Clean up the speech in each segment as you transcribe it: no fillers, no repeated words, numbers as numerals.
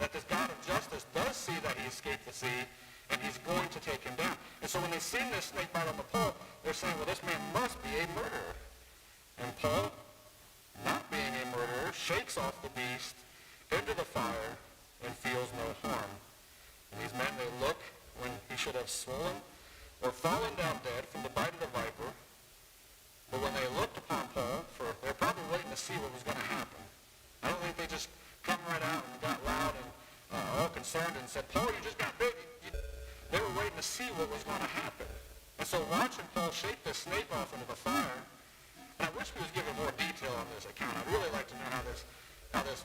that this God of justice does see that he escaped the sea, and he's going to take him down. And so when they see this snake bite on the pole, they're saying, well, this man must be a murderer. And Paul, not being a murderer, shakes off the beast into the fire and feels no harm. And these men, they look when he should have swollen or fallen down dead from the bite of the viper. But when they looked upon Paul, they're probably waiting to see what was going to happen. I don't think they just come right out and got loud and all concerned and said, Paul, you just got bit. They were waiting to see what was going to happen. And so watching Paul shake this snake off into the fire, and I wish we was given more detail on this account. I'd really like to know how this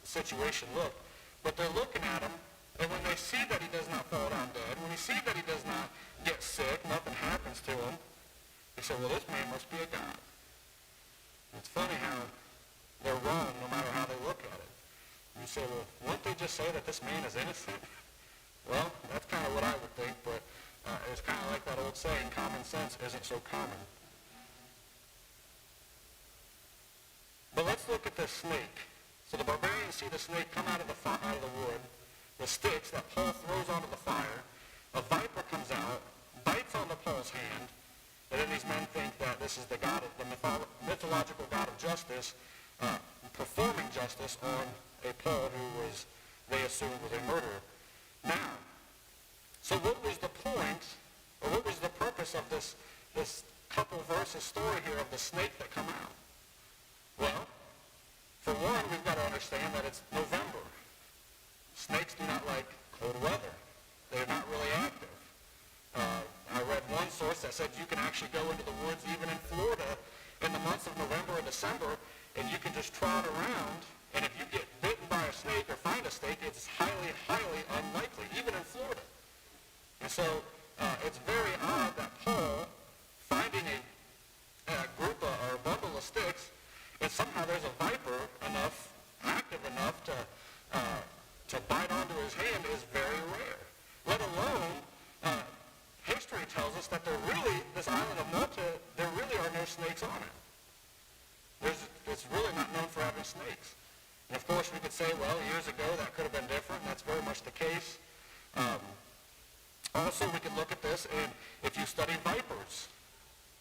situation looked. But they're looking at him, and when they see that he does not fall down dead, when they see that he does not get sick, nothing happens to him, they say, well, this man must be a god. It's funny how they're wrong no matter how they look at it. You say, well, wouldn't they just say that this man is innocent? Well, that's kind of what I would think, but it's kind of like that old saying, common sense isn't so common. But let's look at this snake. So the barbarians see the snake come out of the wood, the sticks that Paul throws onto the fire. A viper comes out, bites on the Paul's hand, and then these men think that this is the god, the mythological god of justice, performing justice on a Paul who they assumed was a murderer. Now, so what was the point, or what was the purpose of this couple verses story here of the snake that come out? Well, for one, we've got to understand that it's November. Snakes do not like cold weather. They're not really active. I read one source that said you can actually go into the woods even in Florida in the months of November and December, and you can just trot around, and if you get bitten by a snake or find a snake, it's highly, highly unlikely, even in Florida. And so it's very odd that Paul, finding a group or a bundle of sticks, and somehow there's a viper active enough to bite onto his hand is very rare. Let alone, history tells us that this island of Malta, there really are no snakes on it. It's really not known for having snakes. And of course we could say, well, years ago that could have been different, and that's very much the case. Also we could look at this, and if you study vipers,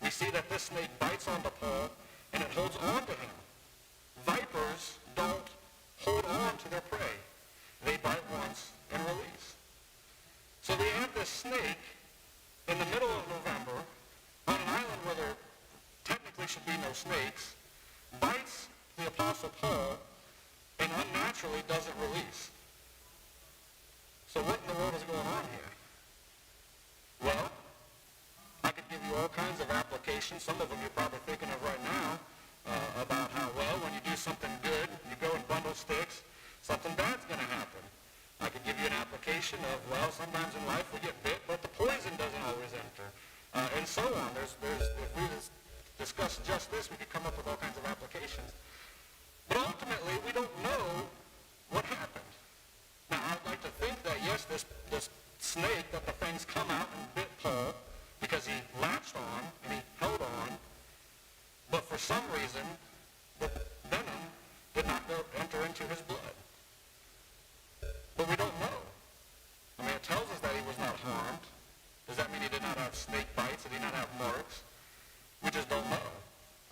we see that this snake bites onto Paul, and it holds on to him. Vipers don't hold on to their prey. They bite once and release. So we have this snake in the middle of November on an island where there technically should be no snakes, bites the Apostle Paul, and unnaturally doesn't release. So what in the world is going on here? Well, I could give you all kinds of applications, some of them you're probably thinking of right now, about how, well, when you do something good, you go and bundle sticks, something bad's going to happen. I could give you an application of, well, sometimes in life we get bit, but the poison doesn't always enter, and so on. If we discuss just this, we could come up with all kinds of applications. But ultimately, we don't know what happened. Now, I'd like to think that, yes, this snake, that the things come out and bit Paul because he latched on and he held on, but for some reason, the venom did not enter into his blood. But we don't know. I mean, it tells us that he was not harmed. Does that mean he did not have snake bites? Did he not have marks? We just don't know.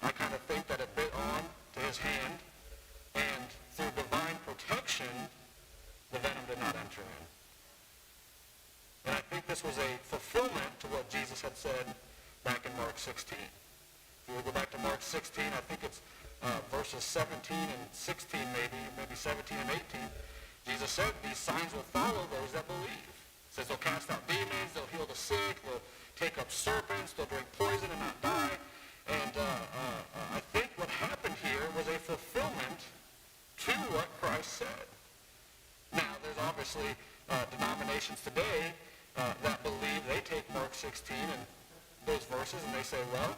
I kind of think that it bit on to his hand, and through divine protection, the venom did not enter in. And I think this was a fulfillment to what Jesus had said back in Mark 16. If we go back to Mark 16, I think it's verses 17 and 16 maybe 17 and 18. Jesus said these signs will follow those that believe. It says they'll cast out demons, they'll heal the sick, they'll take up serpents, they'll drink poison and not die. And I think what happened here was a fulfillment to what Christ said. Now, there's obviously denominations today that believe, they take Mark 16 and those verses and they say, well,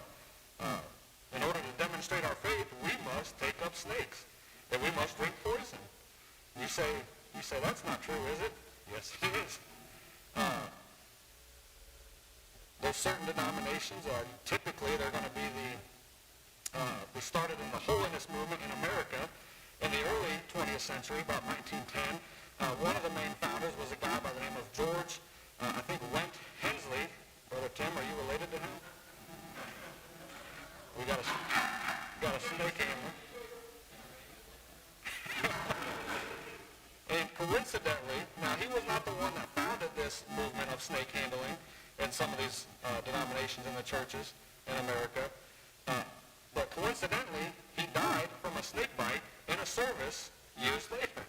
in order to demonstrate our faith, we must take up snakes and we must drink poison. You say that's not true, is it? Yes, it is. There's certain denominations, typically they're going to be they started in the holiness movement in America in the early 20th century, about 1910. One of the main founders was a guy by the name of George, I think, Went Hensley. Brother Tim, are you related to him? We got a snake handler. And coincidentally, now he was not the one that founded this movement of snake handling in some of these denominations in the churches in America, but coincidentally, he died from a snake bite in a service years later.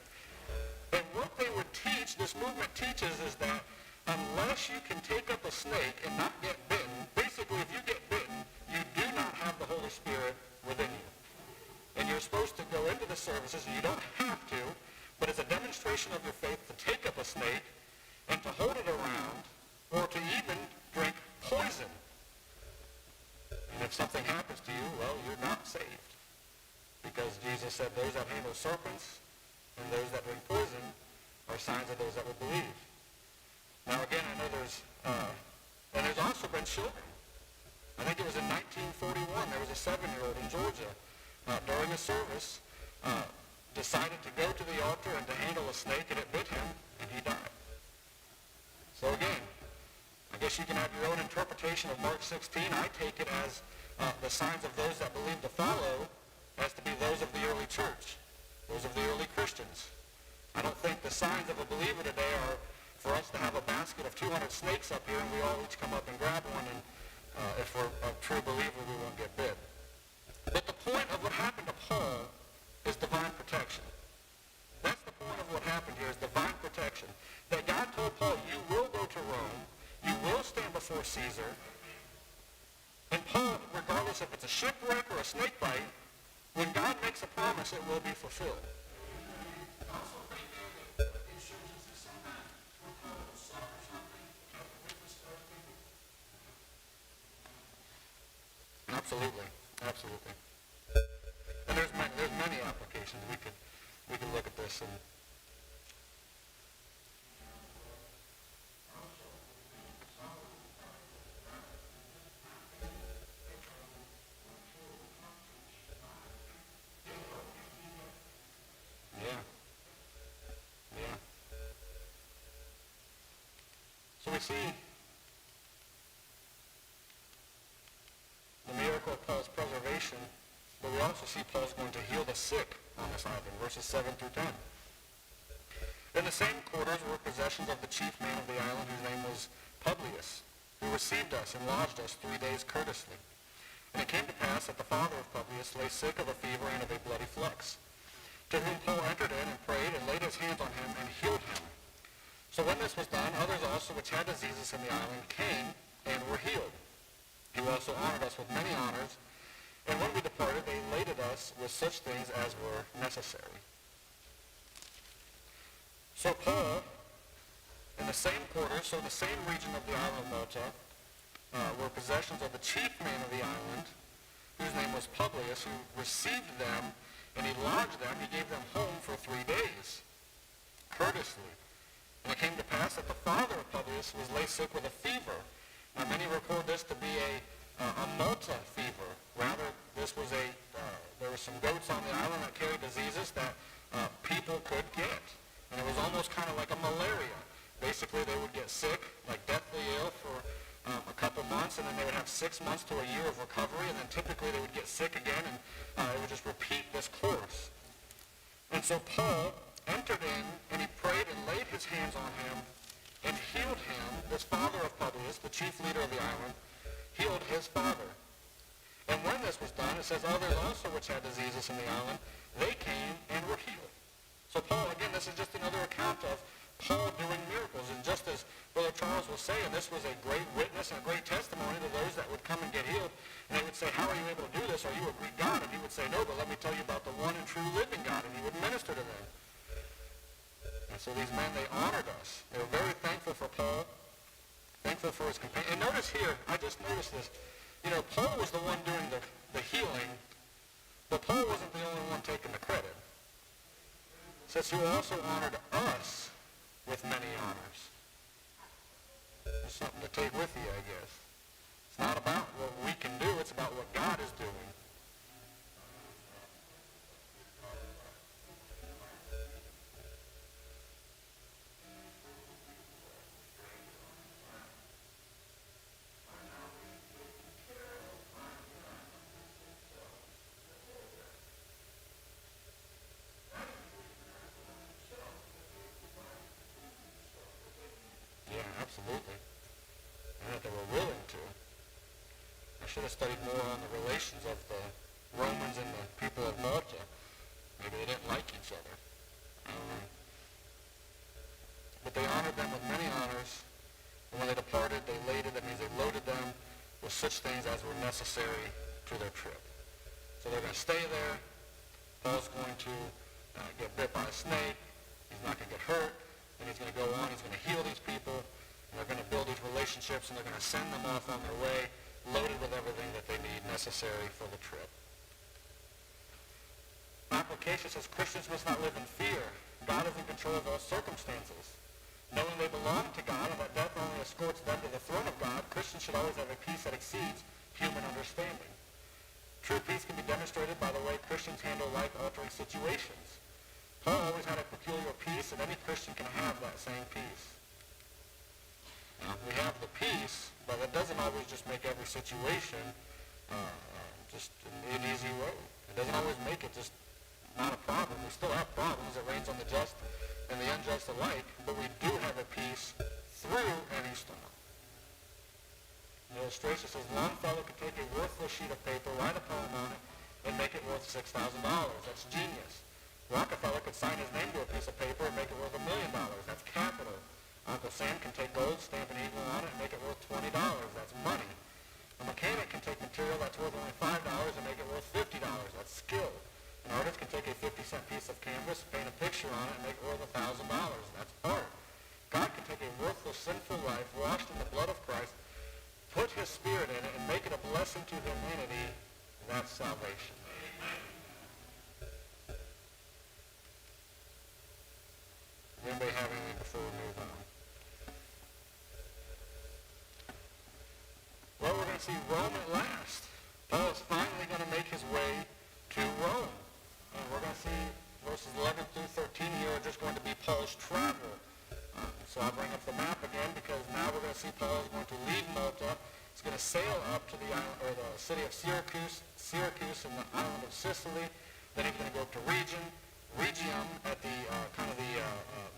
And what they would teach, this movement teaches, is that unless you can take up a snake and not get bitten, basically if you get bitten, you do not have the Holy Spirit within you. And you're supposed to go into the services, and you don't have to, but it's a demonstration of your faith to take up a snake and to hold it around, or to even drink poison. And if something happens to you, well, you're not saved. Because Jesus said those that handle serpents and those that drink poison are signs of those that will believe. Now again, I know and there's also been children. I think it was in 1941, there was a 7-year-old in Georgia during a service, decided to go to the altar and to handle a snake, and it bit him, and he died. So again, I guess you can have your own interpretation of Mark 16. I take it as the signs of those that believe to follow as to be those of the early church, those of the early Christians. I don't think the signs of a believer today are for us to have a basket of 200 snakes up here and we all each come up and grab one, and if we're a true believer, we won't get bit. But the point of what happened to Paul is divine protection. That's the point of what happened here, is divine protection. That God told Paul, you will go to Rome, you will stand before Caesar, and Paul, regardless if it's a shipwreck or a snake bite, when God makes a promise, it will be fulfilled. Absolutely, absolutely. And there's many applications. We could look at this and yeah. So we see the miracle of Paul's preservation, but we also see Paul's going to heal the sick on this island, verses 7 through 10. In the same quarters were possessions of the chief man of the island, whose name was Publius, who received us and lodged us 3 days courteously. And it came to pass that the father of Publius lay sick of a fever and of a bloody flux, to whom Paul entered in and prayed and laid his hands on him and healed him. So when this was done, others also which had diseases in the island came and were healed. He also honored us with many honors, and when we departed, they laded us with such things as were necessary. So Paul, in the same quarter, so the same region of the island of Malta, were possessions of the chief man of the island, whose name was Publius, who received them, and he lodged them. He gave them home for 3 days, courteously. And it came to pass that the father of Publius was lay sick with a fever. Now, many record this to be a Malta fever. Rather, this was there were some goats on the island that carried diseases that people could get. And it was almost kind of like a malaria. Basically, they would get sick, like deathly ill for a couple months, and then they would have 6 months to a year of recovery, and then typically they would get sick again, and it would just repeat this course. And so Paul entered in, and he prayed and laid his hands on him and healed him. This father of Publius, the chief leader of the island, healed his father. And when this was done, it says others also which had diseases in the island, they came and were healed. So Paul, again, this is just another account of Paul doing miracles. And just as Brother Charles was saying, this was a great witness and a great testimony to those that would come and get healed. And they would say, how are you able to do this? Are you a Greek God? And he would say, no, but let me tell you about the one and true living God. And he would minister to them. And so these men, they honored us. They were very thankful for Paul, thankful for his companion. And notice here, I just noticed this. You know, Paul was the one doing the healing, but Paul wasn't the only one taking the credit. It says he also honored us with many honors. There's something to take with you, I guess. It's not about what we can do, it's about what God is doing. that they were willing to. I should have studied more on the relations of the Romans and the people of Malta. Maybe they didn't like each other. I don't know. But they honored them with many honors, and when they departed, they that means they loaded them with such things as were necessary to their trip. So they're going to stay there. Paul's going to get bit by a snake. He's not going to get hurt. And he's going to go on. He's going to heal these people. And they're going to build these relationships, and they're going to send them off on their way, loaded with everything that they need necessary for the trip. Application says Christians must not live in fear. God is in control of all circumstances. Knowing they belong to God and that death only escorts them to the throne of God, Christians should always have a peace that exceeds human understanding. True peace can be demonstrated by the way Christians handle life-altering situations. Paul always had a peculiar peace, and any Christian can have that same peace. Now, we have the peace, but that doesn't always just make every situation just an easy road. It doesn't always make it just not a problem. We still have problems. It rains on the just and the unjust alike, but we do have a peace through any storm. The illustration says Longfellow could take a worthless sheet of paper, write a poem on it, and make it worth $6,000. That's genius. Rockefeller could sign his name to a piece of paper and make it worth $1 million. That's capital. Uncle Sam can take gold, stamp an eagle on it, and make it worth $20. That's money. A mechanic can take material that's worth only $5 and make it worth $50. That's skill. An artist can take a 50-cent piece of canvas, paint a picture on it, and make it worth $1,000. That's art. God can take a worthless, sinful life, washed in the blood of Christ, put his spirit in it, and make it a blessing to humanity. That's salvation. Does anybody have anything before we move on? Well, we're going to see Rome at last. Paul is finally going to make his way to Rome. And we're going to see verses 11 through 13 here are just going to be Paul's travel. So I'll bring up the map again because now we're going to see Paul is going to leave Malta. He's going to sail up to the island, or the city of Syracuse in the island of Sicily. Then he's going to go up to Rhegium at the kind of the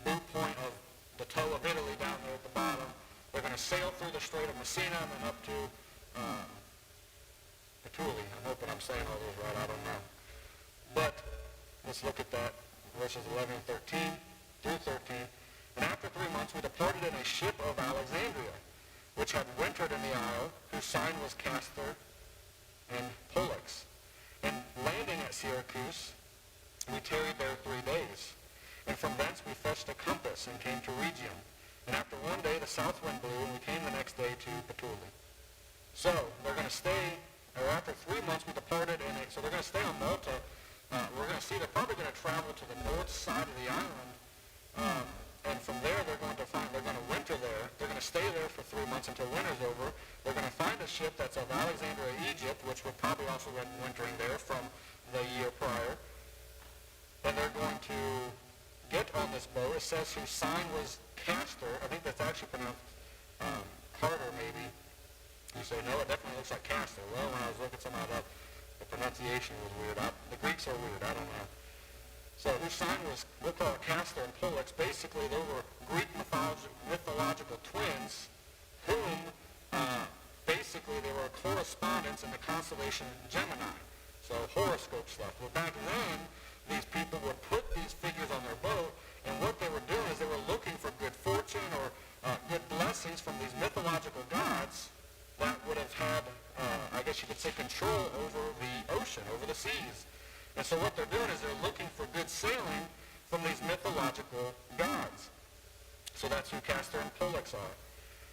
boot point of the toe of Italy down there at the bottom. They're going to sail through the Strait of Messina and then up to Puteoli. I'm hoping I'm saying all those right. I don't know. But let's look at that, verses 11 and 13 through 13. And after 3 months we departed in a ship of Alexandria, which had wintered in the isle, whose sign was Castor and Pollux. And landing at Syracuse, we tarried there 3 days. And from thence we fetched a compass and came to Rhegium. And after 1 day the south wind blew, and we came the next day to Puteoli. So they're going to stay, or after 3 months we departed, so they're going to stay on Malta. We're going to see they're probably going to travel to the north side of the island, and from there they're going to winter there. They're going to stay there for 3 months until winter's over. They're going to find a ship that's of Alexandria, Egypt, which would probably also be wintering there from the year prior. And they're going to get on this boat. It says whose sign was Castor. I think that's actually pronounced Carter, maybe. You say, no, it definitely looks like Castor. Well, when I was looking some of that up, the pronunciation was weird. The Greeks are weird. I don't know. So whose sign was, we'll call it Castor and Pollux. Basically, they were Greek mythological twins whom, basically, they were correspondents in the constellation Gemini. So horoscope stuff. Well, back then, these people would put these figures on their boat, and what they were doing is they were looking for good fortune or good blessings from these mythological gods that would have had, I guess you could say, control over the ocean, over the seas. And so what they're doing is they're looking for good sailing from these mythological gods. So that's who Castor and Pollux are.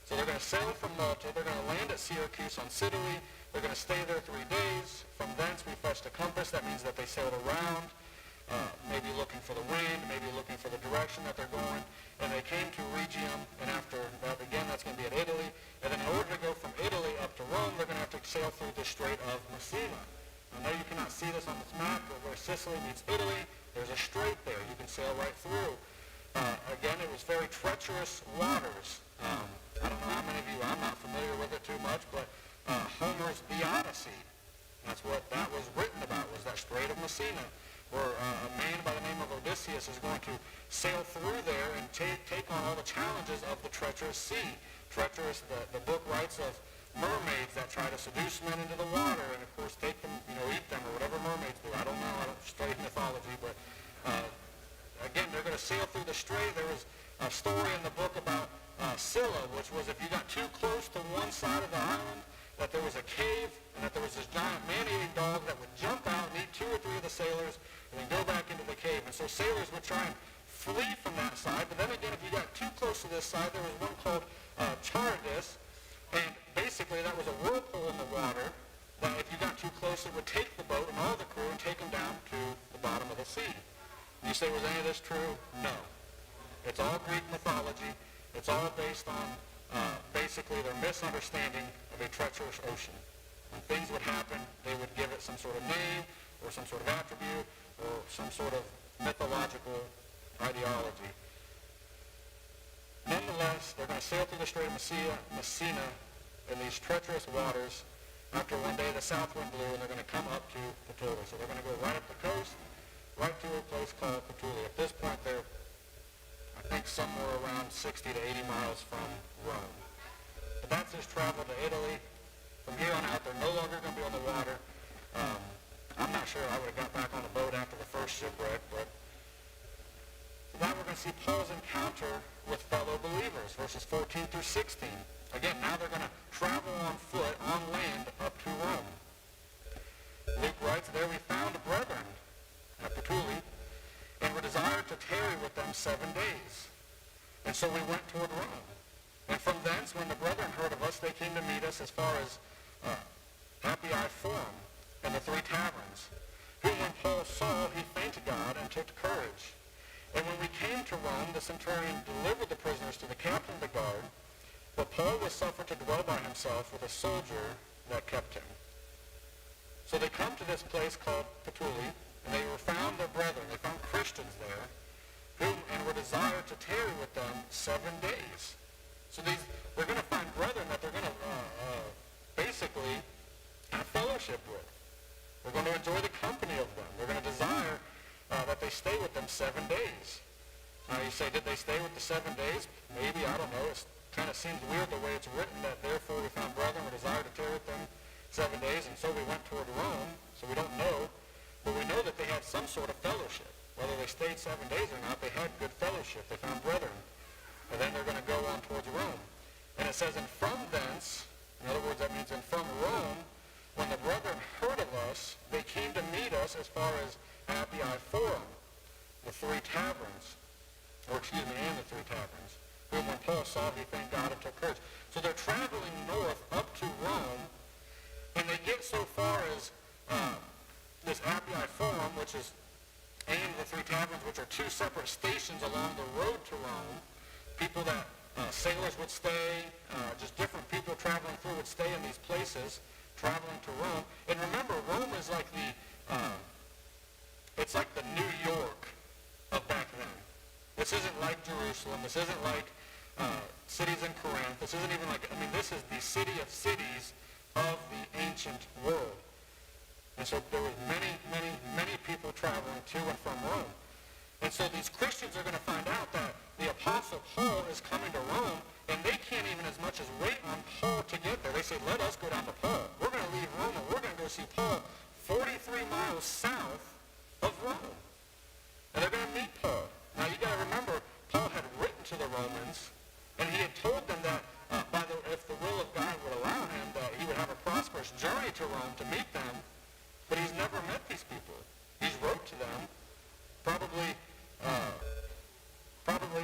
So they're going to sail from Malta. They're going to land at Syracuse on Sicily. They're going to stay there 3 days. From thence we fetched a compass. That means that they sailed around, maybe looking for the wind, maybe looking for the direction that they're going. And they came to Rhegium, and after that, again, that's going to be at Italy. And then in order to go from Italy up to Rome, they're going to have to sail through the Strait of Messina. I know you cannot see this on this map, but where Sicily meets Italy, there's a strait there. You can sail right through. Again, it was very treacherous waters. I don't know how many of you, I'm not familiar with it too much, but Homer's The Odyssey, that's what that was written about, was that Strait of Messina. where a man by the name of Odysseus is going to sail through there and take on all the challenges of the treacherous sea. Treacherous, the book writes of mermaids that try to seduce men into the water and, of course, take them, eat them or whatever mermaids do. I don't know. I don't study mythology, but again, they're going to sail through the strait. There was a story in the book about Scylla, which was if you got too close to one side of the island, that there was a cave and that there was this giant man-eating dog that would jump out and eat 2 or 3 of the sailors and then go back into the cave. And so sailors would try and flee from that side. But then again, if you got too close to this side, there was one called Charybdis. And basically that was a whirlpool in the water that if you got too close, it would take the boat and all the crew and take them down to the bottom of the sea. You say, was any of this true? No. It's all Greek mythology. It's all based on basically their misunderstanding of a treacherous ocean. When things would happen, they would give it some sort of name or some sort of attribute or some sort of mythological ideology. Nonetheless, they're going to sail through the Strait of Messina in these treacherous waters after one day the south wind blew, and they're going to come up to Puteoli. So they're going to go right up the coast, right to a place called Puteoli. At this point, they're, I think, somewhere around 60 to 80 miles from Rome. But that's his travel to Italy. From here on out, they're no longer going to be on the water. I'm not sure I would have got back on the boat after the first shipwreck, but now we're going to see Paul's encounter with fellow believers, verses 14 through 16. Again, now they're going to travel on foot, on land, up to Rome. Luke writes, there we found brethren at Puteoli, and were desired to tarry with them 7 days. And so we went toward Rome. And from thence, when the brethren heard of us, they came to meet us as far as Appii Forum and the 3 taverns, whom when Paul saw, he thanked God and took courage. And when we came to Rome, the centurion delivered the prisoners to the captain of the guard, but Paul was suffered to dwell by himself with a soldier that kept him. So they come to this place called Puteoli, and they were found their brethren, they found Christians there, whom and were desired to tarry with them 7 days. So they're going to find brethren that they're going to basically have fellowship with. They're going to enjoy the company of them. They're going to desire that they stay with them 7 days. Now you say, did they stay with the 7 days? Maybe, I don't know. It kind of seems weird the way it's written, that therefore we found brethren, we desired to tarry with them 7 days, and so we went toward Rome. So we don't know, but we know that they had some sort of fellowship. Whether they stayed 7 days or not, they had good fellowship. They found brethren. And then they're going to go on towards Rome. And it says, and from thence, in other words, that means, and from Rome, when the brethren heard of us, they came to meet us as far as Appii Forum, the 3 taverns, and the 3 taverns, whom when Paul saw, he thanked God and took courage. So they're traveling north up to Rome, and they get so far as this Appii Forum, which is, and the 3 taverns, which are 2 separate stations along the road to Rome. People that sailors would stay, just different people traveling through would stay in these places, traveling to Rome. And remember, Rome is like it's like the New York of back then. This isn't like Jerusalem. This isn't like cities in Corinth. This isn't even like, this is the city of cities of the ancient world. And so there was many, many, many people traveling to and from Rome. And so these Christians are going to find out that the Apostle Paul is coming to Rome, and they can't even as much as wait on Paul to get there. They say, let us go down to Paul. We're going to leave Rome, and we're going to go see Paul 43 miles south of Rome. And they're going to meet Paul. Now, you got to remember, Paul had written to the Romans, and he had told them that if the will of God would allow him, that he would have a prosperous journey to Rome to meet them. But he's never met these people. He's wrote to them. Probably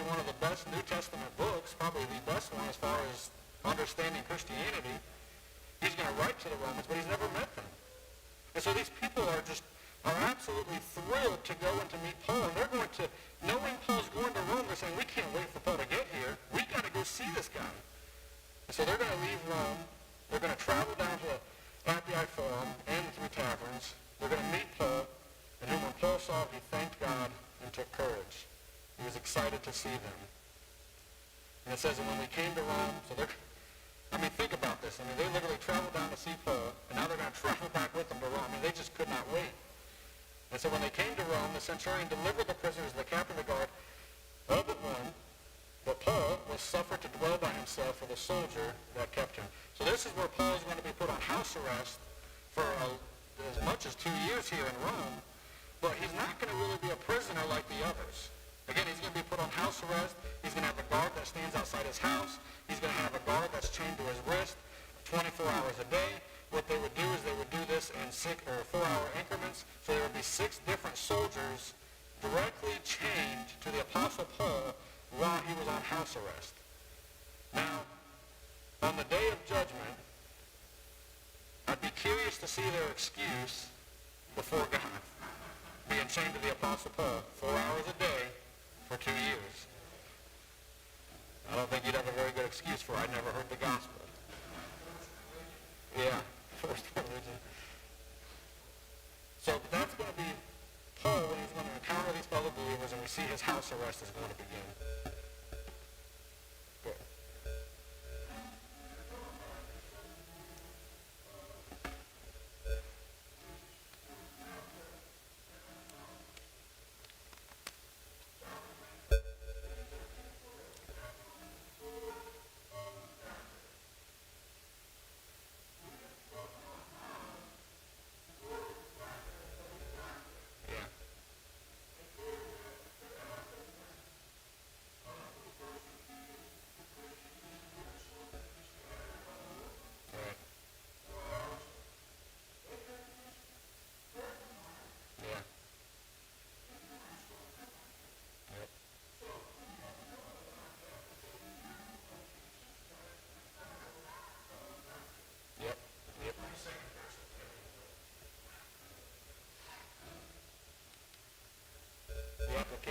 one of the best New Testament books, probably the best one as far as understanding Christianity. He's going to write to the Romans, but he's never met them. And so these people are absolutely thrilled to go and to meet Paul. And they're going to, knowing Paul's going to Rome, they're saying, we can't wait for Paul to get here. We got to go see this guy. And so they're going to leave Rome. They're going to travel down to Appii Forum and the 3 taverns. They're going to meet Paul. And whom when Paul saw, he thanked God and took courage. He was excited to see them. And it says, and when we came to Rome, so think about this. They literally traveled down to see Paul, and now they're going to travel back with them to Rome. They just could not wait. And so when they came to Rome, the centurion delivered the prisoners to the captain of the guard, all but one, but Paul was suffered to dwell by himself for the soldier that kept him. So this is where Paul is going to be put on house arrest for as much as 2 years here in Rome, but he's not going to really be a prisoner like the others. Again, he's going to be put on house arrest. He's going to have a guard that stands outside his house. He's going to have a guard that's chained to his wrist 24 hours a day. What they would do is they would do this in 4-hour increments. So there would be 6 different soldiers directly chained to the Apostle Paul while he was on house arrest. Now, on the day of judgment, I'd be curious to see their excuse before God, being chained to the Apostle Paul 4 hours a day for 2 years. I don't think you'd have a very good excuse for I'd never heard the gospel. Yeah, forced religion. So that's going to be Paul when he's going to encounter these fellow believers, and we see his house arrest is going to begin. Good.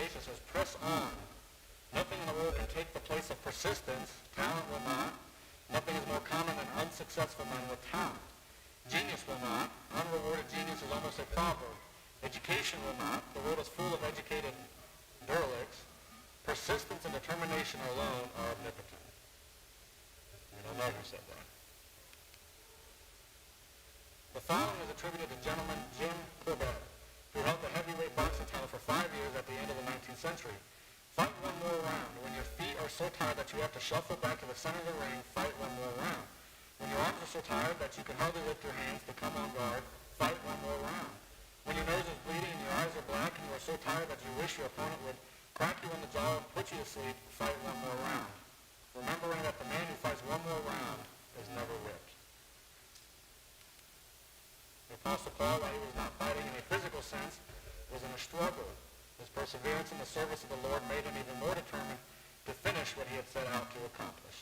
It says, press on. Nothing in the world can take the place of persistence. Talent will not. Nothing is more common than unsuccessful men with talent. Genius will not. Unrewarded genius is almost a proverb. Education will not. The world is full of educated derelicts. Persistence and determination alone are omnipotent. We don't know who said that. The following is attributed to gentleman Jim Corbett, who held the heavyweight boxing title for 5 years at the end of the 19th century. Fight one more round. When your feet are so tired that you have to shuffle back to the center of the ring, fight one more round. When your arms are so tired that you can hardly lift your hands to come on guard, fight one more round. When your nose is bleeding and your eyes are black and you are so tired that you wish your opponent would crack you in the jaw and put you to sleep, fight one more round. Remembering that the man who fights one more round is never whipped. The Apostle Paul, while he was not fighting in a physical sense, was in a struggle. His perseverance in the service of the Lord made him even more determined to finish what he had set out to accomplish.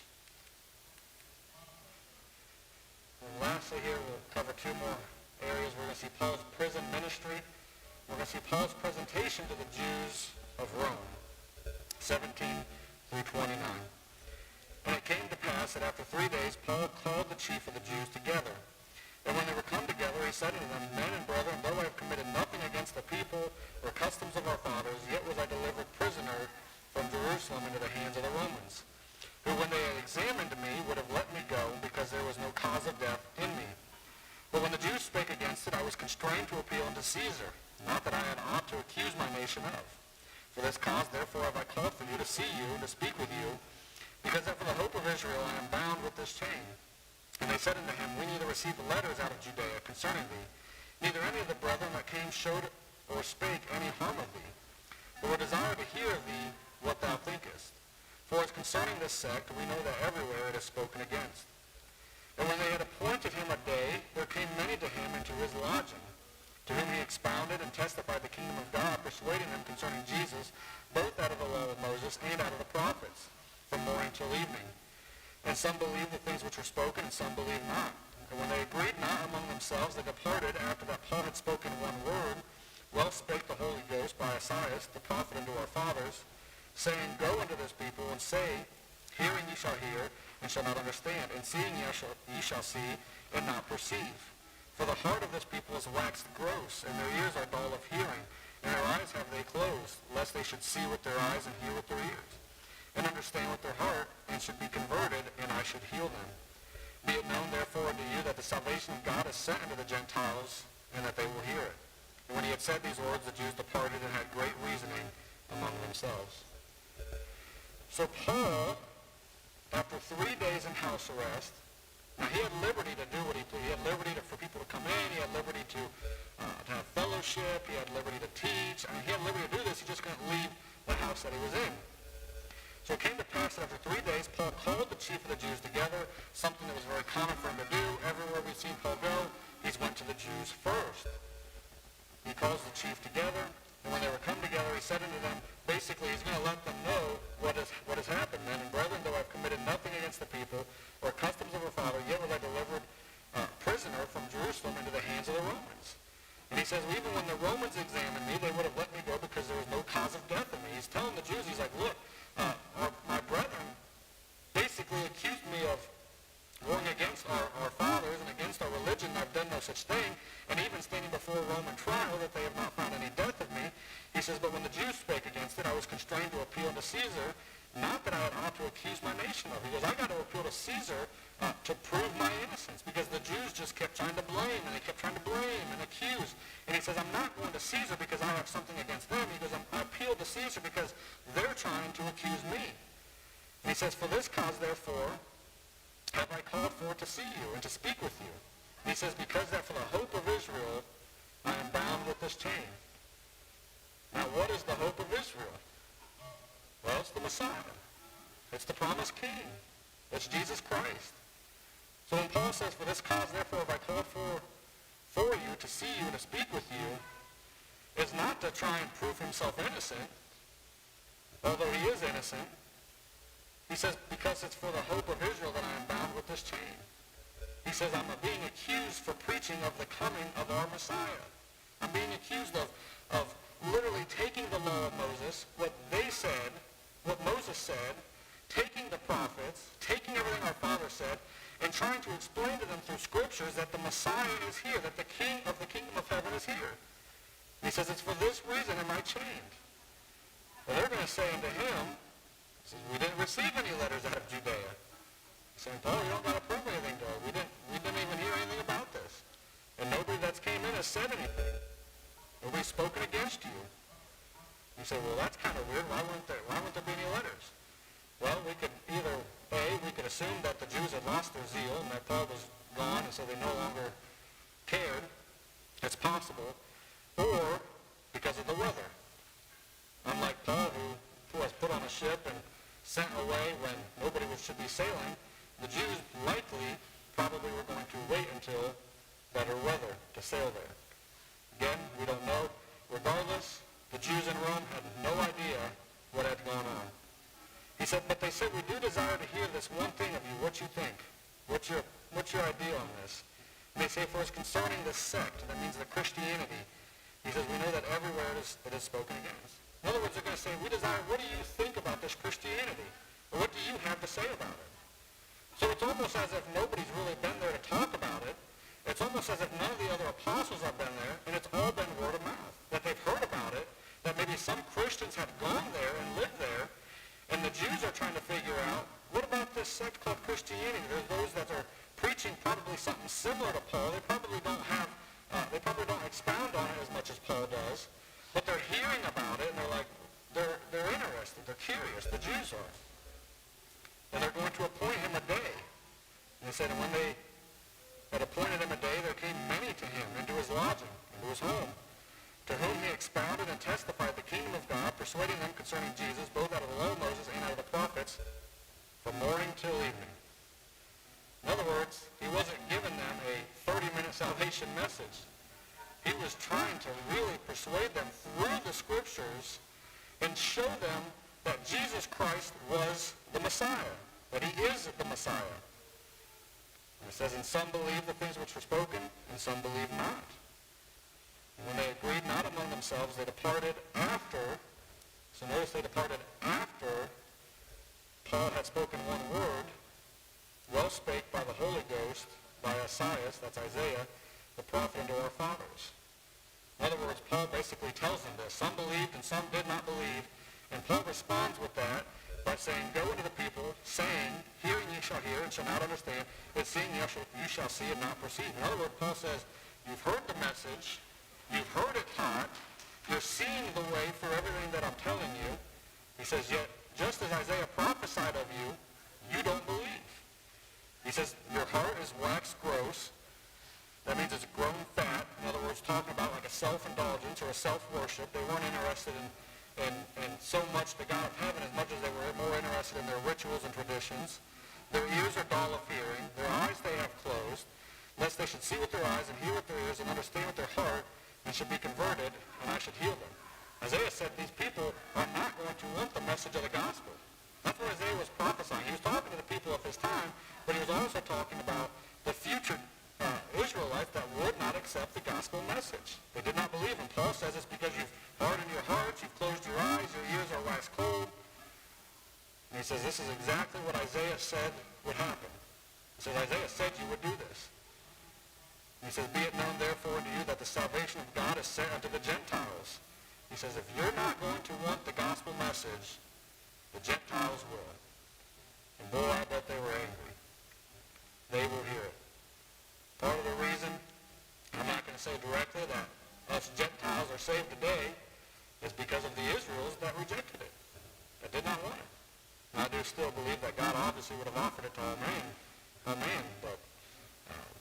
And lastly here, we'll cover 2 more areas. We're going to see Paul's prison ministry. We're going to see Paul's presentation to the Jews of Rome, 17 through 29. And it came to pass that after 3 days, Paul called the chief of the Jews together. And when they were come together, he said unto them, Men and brethren, though I have committed nothing against the people or customs of our fathers, yet was I delivered prisoner from Jerusalem into the hands of the Romans, who when they had examined me would have let me go, because there was no cause of death in me. But when the Jews spake against it, I was constrained to appeal unto Caesar, not that I had aught to accuse my nation of. For this cause, therefore, have I called for you to see you and to speak with you, because that for the hope of Israel I am bound with this chain. And they said unto him, We neither received letters out of Judea concerning thee, neither any of the brethren that came showed or spake any harm of thee, but we desire to hear of thee what thou thinkest. For as concerning this sect, we know that everywhere it is spoken against. And when they had appointed him a day, there came many to him into his lodging, to whom he expounded and testified the kingdom of God, persuading them concerning Jesus, both out of the law of Moses and out of the prophets, from morning till evening. And some believed the things which were spoken, and some believed not. And when they agreed not among themselves, they departed after that Paul had spoken one word. Well spake the Holy Ghost by Esaias, the prophet unto our fathers, saying, Go unto this people, and say, Hearing ye shall hear, and shall not understand, and seeing ye shall see, and not perceive. For the heart of this people is waxed gross, and their ears are dull of hearing, and their eyes have they closed, lest they should see with their eyes and hear with their ears, and understand with their heart, and should be converted, and I should heal them. Be it known therefore unto you that the salvation of God is sent unto the Gentiles, and that they will hear it. And when he had said these words, the Jews departed and had great reasoning among themselves. So Paul, after 3 days in house arrest, now he had liberty to do what he pleased. He had liberty for people to come in. He had liberty to have fellowship. He had liberty to teach. I mean, he had liberty to do this. He just couldn't leave the house that he was in. So it came to pass that after 3 days, Paul called the chief of the Jews together, something that was very common for him to do. Everywhere we've seen Paul go, he's went to the Jews first. He calls the chief together, and when they were come together, he said unto them, basically, he's going to let them know what has happened. Men and brethren, though I've committed nothing against the people or customs of our father, yet was I delivered prisoner from Jerusalem into the hands of the Romans. And he says, well, even when the Romans examined me, they would have let me go because there was no cause of death in me. He's telling the Jews, he's like, look, my brethren basically accused me of going against our fathers and against our religion. I've done no such thing. And even standing before a Roman trial, that they have not found any death in me. He says, but when the Jews spake against it, I was constrained to appeal to Caesar, not that I had ought to accuse my nation of. He goes, I got to appeal to Caesar to prove my innocence, because the Jews just kept trying to blame, and they kept trying to blame and accuse. And he says, I'm not going to Caesar because I have something against them. He goes, I appeal to Caesar because they're trying to accuse me. And he says, for this cause, therefore, have I called for to see you and to speak with you. And he says, because that for the hope of Israel, I am bound with this chain. Now, what is the hope of Israel? Well, it's the Messiah. It's the promised King. It's Jesus Christ. So when Paul says, for this cause, therefore, have I called for you, to see you, and to speak with you, is not to try and prove himself innocent, although he is innocent. He says, because it's for the hope of Israel that I am bound with this chain. He says, I'm being accused for preaching of the coming of our Messiah. I'm being accused of literally taking the law of Moses, what they said, what Moses said, taking the prophets, taking everything our father said, and trying to explain to them through scriptures that the Messiah is here, that the King of the kingdom of heaven is here. He says, it's for this reason am I chained. Well, they're going to say unto him, he says, we didn't receive any letters out of Judea. He's saying, Paul, you don't got to prove anything to us. We didn't even hear anything about this. And nobody that's came in has said anything. Nobody's spoken against you. You say, well, that's kind of weird. Why wouldn't there be any letters? Well, we could either, we could assume that the Jews had lost their zeal and that Paul was gone, and so they no longer cared. It's possible. Or because of the weather. Unlike Paul, who was put on a ship and sent away when nobody should be sailing, the Jews likely probably were going to wait until better weather to sail there. Again, we don't know. Regardless, the Jews in Rome had no idea what had gone on. He said, but they said, we do desire to hear this one thing of you, what you think. What's your idea on this? And they say, for it's concerning this sect, that means the Christianity. He says, we know that everywhere it is spoken against. In other words, they're going to say, we desire, what do you think about this Christianity? Or what do you have to say about it? So it's almost as if nobody's really been there to talk about it. It's almost as if none of the other apostles have been there, and it's all been word of mouth. That they've heard about it, that maybe some Christians have gone there and lived there, and the Jews are trying to figure out, what about this sect called Christianity? There's those that are preaching probably something similar to Paul. They probably don't expound on it as much as Paul does, but they're hearing about it, and they're like, they're interested, they're curious, the Jews are. And they're going to appoint him a day. And they said, and when they had appointed him a day, there came many to him into his lodging, into his home, to whom he expounded and testified the kingdom of God, persuading them concerning Jesus, both out of the law of Moses and out of the prophets, from morning till evening. In other words, he wasn't giving them a 30-minute salvation message. He was trying to really persuade them through the scriptures and show them that Jesus Christ was the Messiah, that he is the Messiah. And it says, and some believed the things which were spoken, and some believed not. And when they agreed not among themselves, they departed after. So notice they departed after Paul had spoken one word, well spake by the Holy Ghost, by Esaias, that's Isaiah, the prophet unto our fathers. In other words, Paul basically tells them this. Some believed and some did not believe. And Paul responds with that by saying, go into the people, saying, hearing ye shall hear and shall not understand, but seeing you shall see and not perceive. In other words, Paul says, you've heard the message, You've heard it taught. You're seeing the way for everything that I'm telling you. He says, yet just as Isaiah prophesied of you, you don't believe. He says, your heart is waxed gross. That means it's grown fat. In other words, talking about like a self-indulgence or a self-worship. They weren't interested in so much the God of heaven as much as they were more interested in their rituals and traditions. Their ears are dull of hearing. Their eyes they have closed, lest they should see with their eyes and hear with their ears and understand with their heart and should be converted, and I should heal them. Isaiah said these people are not going to want the message of the gospel. That's what Isaiah was prophesying. He was talking to the people of his time, but he was also talking about the future Israelites that would not accept the gospel message. They did not believe him. Paul says it's because you've hardened your hearts, you've closed your eyes, your ears are waxed cold. And he says this is exactly what Isaiah said would happen. He says Isaiah said you would do this. He says, be it known therefore unto you that the salvation of God is sent unto the Gentiles. He says, if you're not going to want the gospel message, the Gentiles will. And boy, I bet they were angry. They will hear it. Part of the reason, I'm not going to say directly that us Gentiles are saved today, is because of the Israels that rejected it, that did not want it. And I do still believe that God obviously would have offered it to all men, but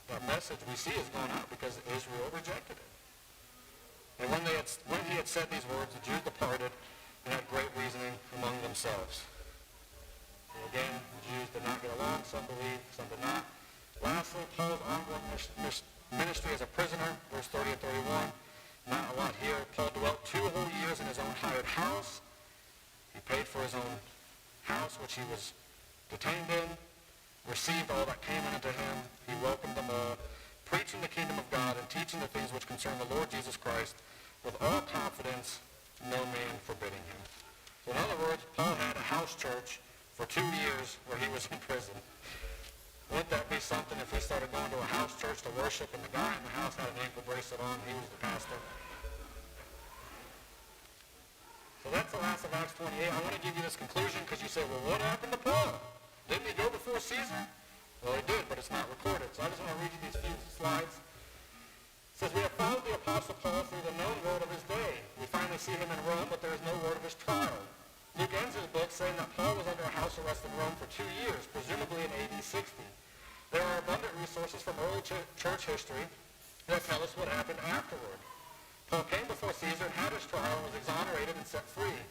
that message we see is going out because Israel rejected it. And when he had said these words, the Jews departed and had great reasoning among themselves. And again, the Jews did not get along. Some believed, some did not. Lastly, Paul's ongoing ministry as a prisoner, verse 30 and 31. Not a lot here. Paul dwelt 2 whole years in his own hired house. He paid for his own house, which he was detained in. Received all that came into him. He welcomed them all, preaching the kingdom of God and teaching the things which concern the Lord Jesus Christ with all confidence, no man forbidding him. So in other words, Paul had a house church for 2 years where he was in prison. Wouldn't that be something if we started going to a house church to worship and the guy in the house had an ankle bracelet on, he was the pastor? So that's the last of Acts 28. I want to give you this conclusion because you say, well, what happened to Paul? Didn't he go before Caesar? Well, he did, but it's not recorded. So I just want to read you these few slides. It says, we have followed the Apostle Paul through the known world of his day. We finally see him in Rome, but there is no word of his trial. Luke ends his book saying that Paul was under a house arrest in Rome for 2 years, presumably in AD 60. There are abundant resources from early church history that tell us what happened afterward. Paul came before Caesar and had his trial and was exonerated and set free.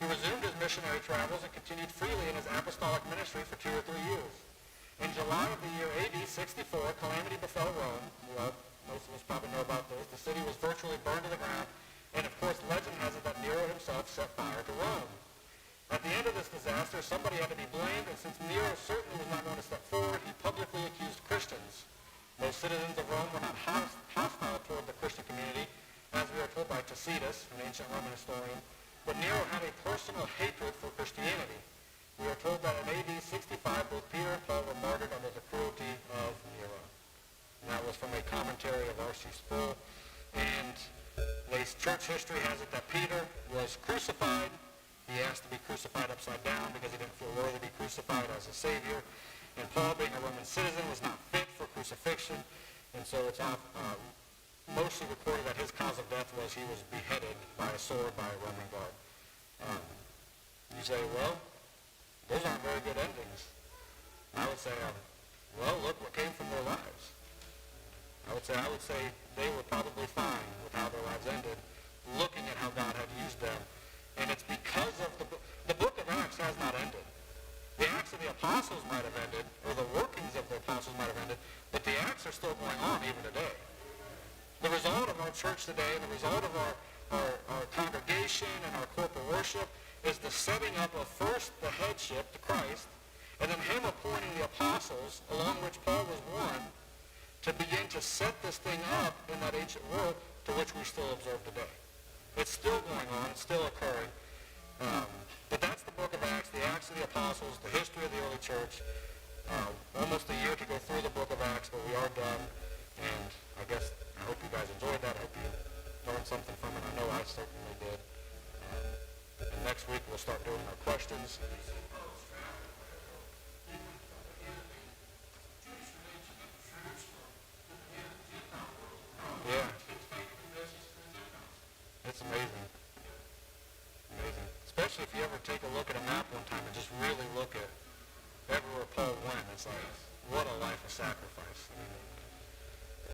He resumed his missionary travels and continued freely in his apostolic ministry for 2 or 3 years. In July of the year AD 64, calamity befell Rome. Well, most of us probably know about this. The city was virtually burned to the ground, and of course legend has it that Nero himself set fire to Rome. At the end of this disaster, somebody had to be blamed, and since Nero certainly was not going to step forward, he publicly accused Christians. Most citizens of Rome were not hostile toward the Christian community, as we are told by Tacitus, an ancient Roman historian, but Nero had a personal hatred for Christianity. We are told that in AD 65, both Peter and Paul were martyred under the cruelty of Nero. And that was from a commentary of R.C. Sproul. And church history has it that Peter was crucified. He asked to be crucified upside down because he didn't feel worthy to be crucified as a savior. And Paul, being a Roman citizen, was not fit for crucifixion. And so it's mostly recorded that his cause of death was he was beheaded by a sword by a Roman guard. You say, well, those aren't very good endings. I would say, well, look what came from their lives. I would say they were probably fine with how their lives ended, looking at how God had used them. And it's because of the book of Acts has not ended. The Acts of the Apostles might have ended, or the workings of the Apostles might have ended, but the Acts are still going on even today. The result of our church today and the result of our congregation and our corporate worship is the setting up of first the headship, the Christ, and then him appointing the apostles, along which Paul was one, to begin to set this thing up in that ancient world to which we still observe today. It's still going on. It's still occurring. But that's the book of Acts, the Acts of the Apostles, the history of the early church. Almost a year to go through the book of Acts, but we are done. And I hope you guys enjoyed that. I hope you learned something from it. I know I certainly did. And next week we'll start doing our questions. Yeah. Amazing. Amazing. Especially if you ever take a look at a map one time and just really look at everywhere Paul went. It's like, what a life of sacrifice.